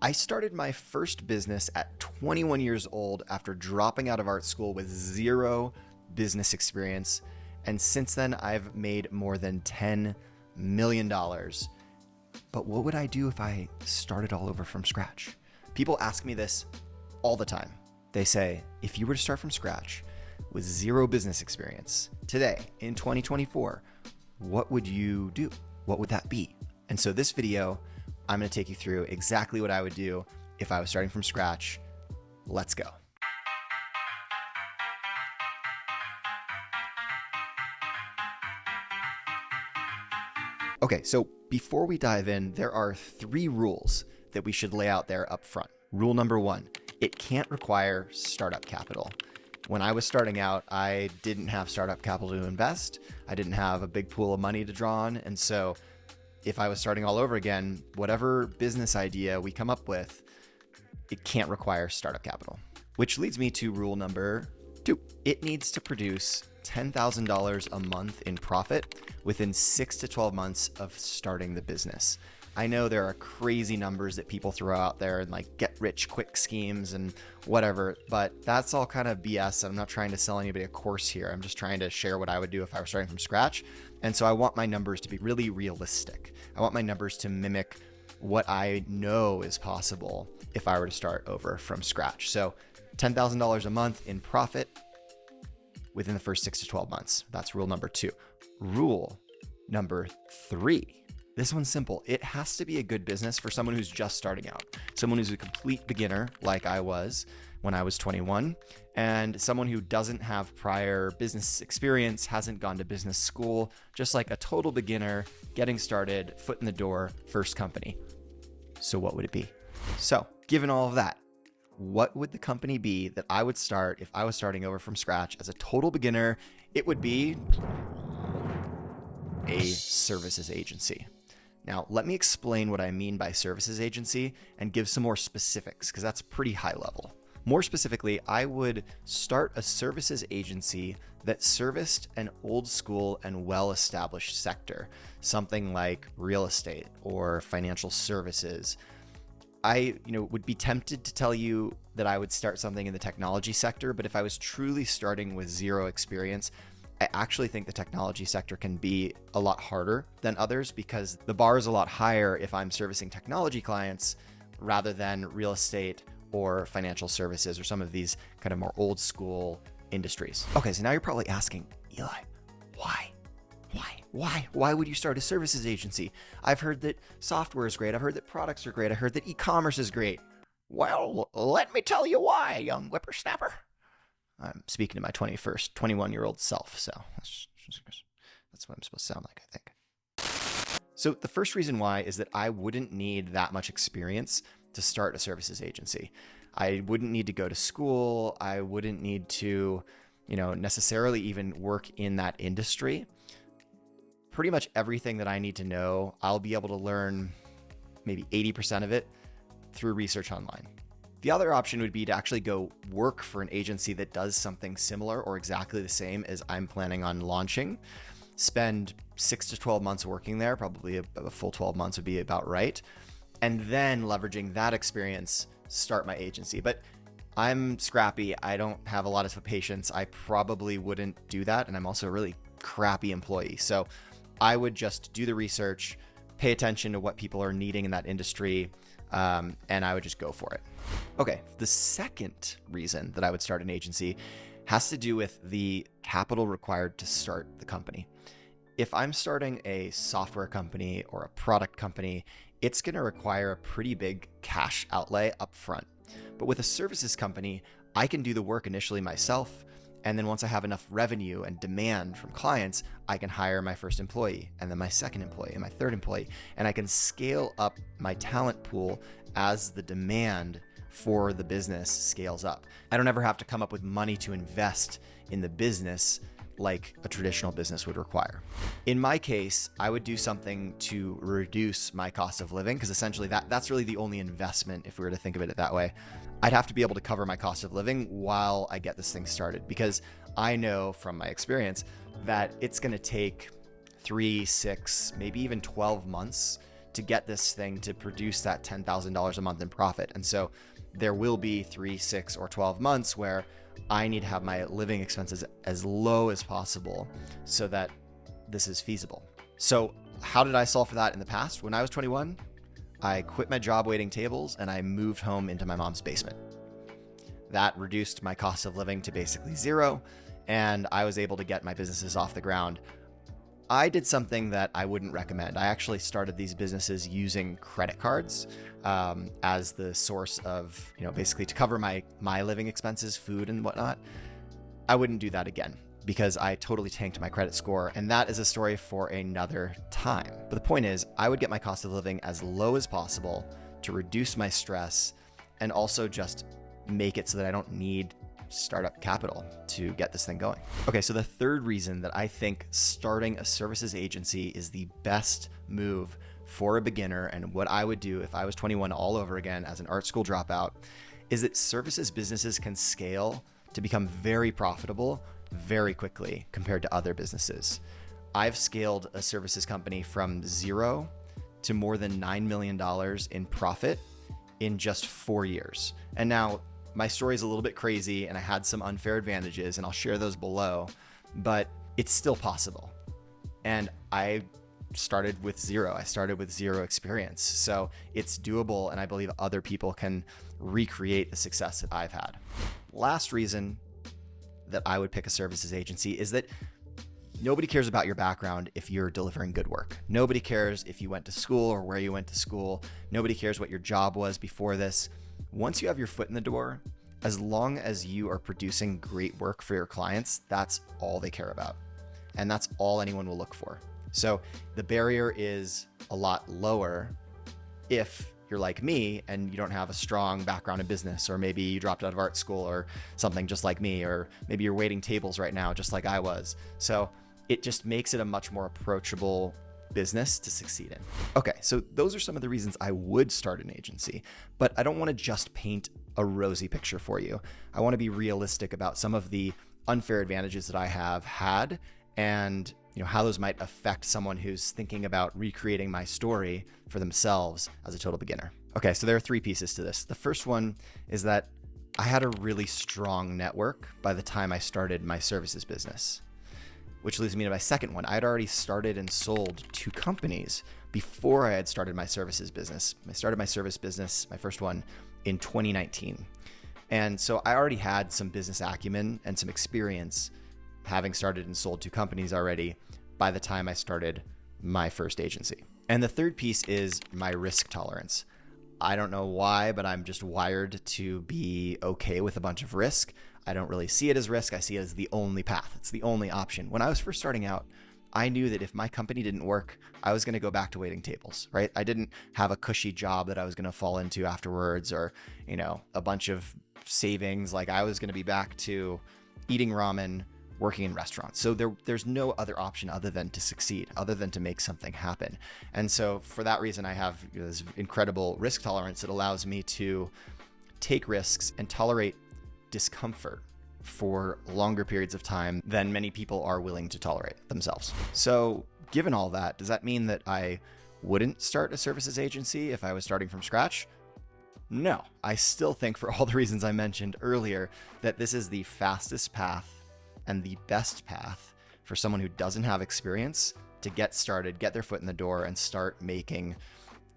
I started my first business at 21 years old after dropping out of art school with zero business experience. And since then, I've made more than $10 million. But what would I do if I started all over from scratch? People ask me this all the time. They say, if you were to start from scratch with zero business experience today in 2024, what would you do? What would that be? And so this video, I'm going to take you through exactly what I would do if I was starting from scratch. Let's go. Okay, so before we dive in, there are 3 rules that we should lay out there up front. Rule number 1, it can't require startup capital. When I was starting out, I didn't have startup capital to invest. I didn't have a big pool of money to draw on. And so if I was starting all over again, whatever business idea we come up with, it can't require startup capital. Which leads me to rule number 2. It needs to produce $10,000 a month in profit within 6 to 12 months of starting the business. I know there are crazy numbers that people throw out there and like get rich quick schemes and whatever, but that's all kind of BS. I'm not trying to sell anybody a course here. I'm just trying to share what I would do if I were starting from scratch. And so I want my numbers to be really realistic. I want my numbers to mimic what I know is possible if I were to start over from scratch. So $10,000 a month in profit within the first 6 to 12 months. That's rule number 2. Rule number 3. This one's simple. It has to be a good business for someone who's just starting out, someone who's a complete beginner like I was when I was 21, and someone who doesn't have prior business experience, hasn't gone to business school, just like a total beginner, getting started, foot in the door, first company. So what would it be? So given all of that, what would the company be that I would start if I was starting over from scratch as a total beginner? It would be a services agency. Now, let me explain what I mean by services agency and give some more specifics, because that's pretty high level. More specifically, I would start a services agency that serviced an old school and well-established sector, something like real estate or financial services. I would be tempted to tell you that I would start something in the technology sector, but if I was truly starting with zero experience, I actually think the technology sector can be a lot harder than others because the bar is a lot higher if I'm servicing technology clients rather than real estate or financial services or some of these kind of more old school industries. Okay, so now you're probably asking, Eli, why? Why would you start a services agency? I've heard that software is great. I've heard that products are great. I heard that e-commerce is great. Well, let me tell you why, young whippersnapper. I'm speaking to my 21-year-old self, so that's what I'm supposed to sound like, I think. So the first reason why is that I wouldn't need that much experience to start a services agency. I wouldn't need to go to school. I wouldn't need to, necessarily even work in that industry. Pretty much everything that I need to know, I'll be able to learn maybe 80% of it through research online. The other option would be to actually go work for an agency that does something similar or exactly the same as I'm planning on launching. Spend 6 to 12 months working there, probably a full 12 months would be about right. And then leveraging that experience, start my agency. But I'm scrappy. I don't have a lot of patience. I probably wouldn't do that. And I'm also a really crappy employee. So I would just do the research, pay attention to what people are needing in that industry, and I would just go for it. Okay, the second reason that I would start an agency has to do with the capital required to start the company. If I'm starting a software company or a product company, it's going to require a pretty big cash outlay up front. But with a services company, I can do the work initially myself. And then once I have enough revenue and demand from clients, I can hire my first employee and then my second employee and my third employee. And I can scale up my talent pool as the demand for the business scales up. I don't ever have to come up with money to invest in the business like a traditional business would require. In my case, I would do something to reduce my cost of living, because essentially that's really the only investment, if we were to think of it that way. I'd have to be able to cover my cost of living while I get this thing started, because I know from my experience that it's going to take 3, 6, maybe even 12 months to get this thing to produce that $10,000 a month in profit. And so there will be 3, 6, or 12 months where I need to have my living expenses as low as possible so that this is feasible. So how did I solve for that in the past? When I was 21, I quit my job waiting tables and I moved home into my mom's basement. That reduced my cost of living to basically zero, and I was able to get my businesses off the ground. I did something that I wouldn't recommend. I actually started these businesses using credit cards as the source of, basically to cover my living expenses, food and whatnot. I wouldn't do that again because I totally tanked my credit score, and that is a story for another time. But the point is, I would get my cost of living as low as possible to reduce my stress and also just make it so that I don't need startup capital to get this thing going. Okay, so the third reason that I think starting a services agency is the best move for a beginner, and what I would do if I was 21 all over again as an art school dropout, is that services businesses can scale to become very profitable very quickly compared to other businesses. I've scaled a services company from zero to more than $9 million in profit in just 4 years. And now my story is a little bit crazy and I had some unfair advantages, and I'll share those below, but it's still possible. And I started with zero. I started with zero experience. So it's doable, and I believe other people can recreate the success that I've had. Last reason that I would pick a services agency is that nobody cares about your background if you're delivering good work. Nobody cares if you went to school or where you went to school. Nobody cares what your job was before this. Once you have your foot in the door, as long as you are producing great work for your clients, that's all they care about. And that's all anyone will look for. So the barrier is a lot lower if you're like me and you don't have a strong background in business, or maybe you dropped out of art school or something just like me, or maybe you're waiting tables right now just like I was. So it just makes it a much more approachable business to succeed in. Okay, so those are some of the reasons I would start an agency, but I don't want to just paint a rosy picture for you. I want to be realistic about some of the unfair advantages that I have had, and how those might affect someone who's thinking about recreating my story for themselves as a total beginner. Okay, so there are 3 pieces to this. The first one is that I had a really strong network by the time I started my services business, which leads me to my second one. I had already started and sold 2 companies before I had started my services business. I started my service business, my first one, in 2019. And so I already had some business acumen and some experience having started and sold 2 companies already by the time I started my first agency. And the third piece is my risk tolerance. I don't know why, but I'm just wired to be okay with a bunch of risk. I don't really see it as risk. I see it as the only path. It's the only option. When I was first starting out, I knew that if my company didn't work, I was going to go back to waiting tables, right? I didn't have a cushy job that I was going to fall into afterwards, or, a bunch of savings. Like, I was going to be back to eating ramen, working in restaurants. So there's no other option other than to succeed, other than to make something happen. And so for that reason, I have this incredible risk tolerance that allows me to take risks and tolerate discomfort for longer periods of time than many people are willing to tolerate themselves. So given all that, does that mean that I wouldn't start a services agency if I was starting from scratch? No, I still think, for all the reasons I mentioned earlier, that this is the fastest path and the best path for someone who doesn't have experience to get started, get their foot in the door, and start making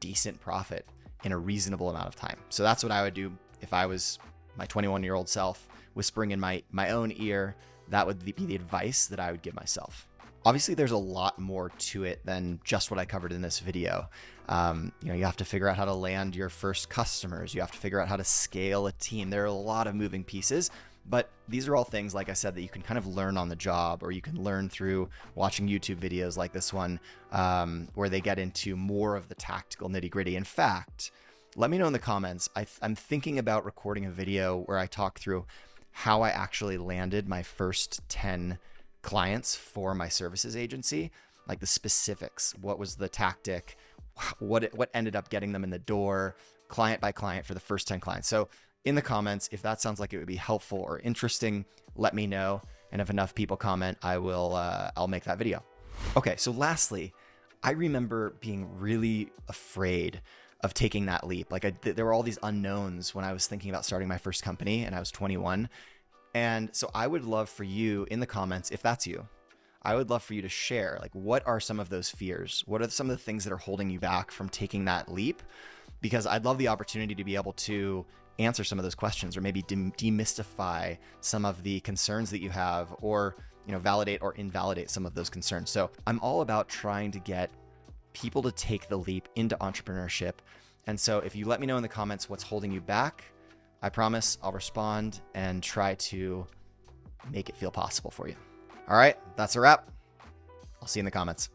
decent profit in a reasonable amount of time. So that's what I would do if I was my 21-year-old self whispering in my own ear. That would be the advice that I would give myself. Obviously, there's a lot more to it than just what I covered in this video. You have to figure out how to land your first customers. You have to figure out how to scale a team. There are a lot of moving pieces, but these are all things, like I said, that you can kind of learn on the job, or you can learn through watching YouTube videos like this one, where they get into more of the tactical nitty-gritty. In fact, let me know in the comments. I'm thinking about recording a video where I talk through how I actually landed my first 10 clients for my services agency, like the specifics. What was the tactic? What ended up getting them in the door, client by client, for the first 10 clients. So in the comments, if that sounds like it would be helpful or interesting, let me know. And if enough people comment, I'll make that video. Okay, so lastly, I remember being really afraid of taking that leap. Like there were all these unknowns when I was thinking about starting my first company and I was 21. And so I would love for you in the comments, if that's you, I would love for you to share, like, what are some of those fears? What are some of the things that are holding you back from taking that leap? Because I'd love the opportunity to be able to answer some of those questions, or maybe demystify some of the concerns that you have, or, validate or invalidate some of those concerns. So I'm all about trying to get people to take the leap into entrepreneurship. And so if you let me know in the comments what's holding you back, I promise I'll respond and try to make it feel possible for you. All right, that's a wrap. I'll see you in the comments.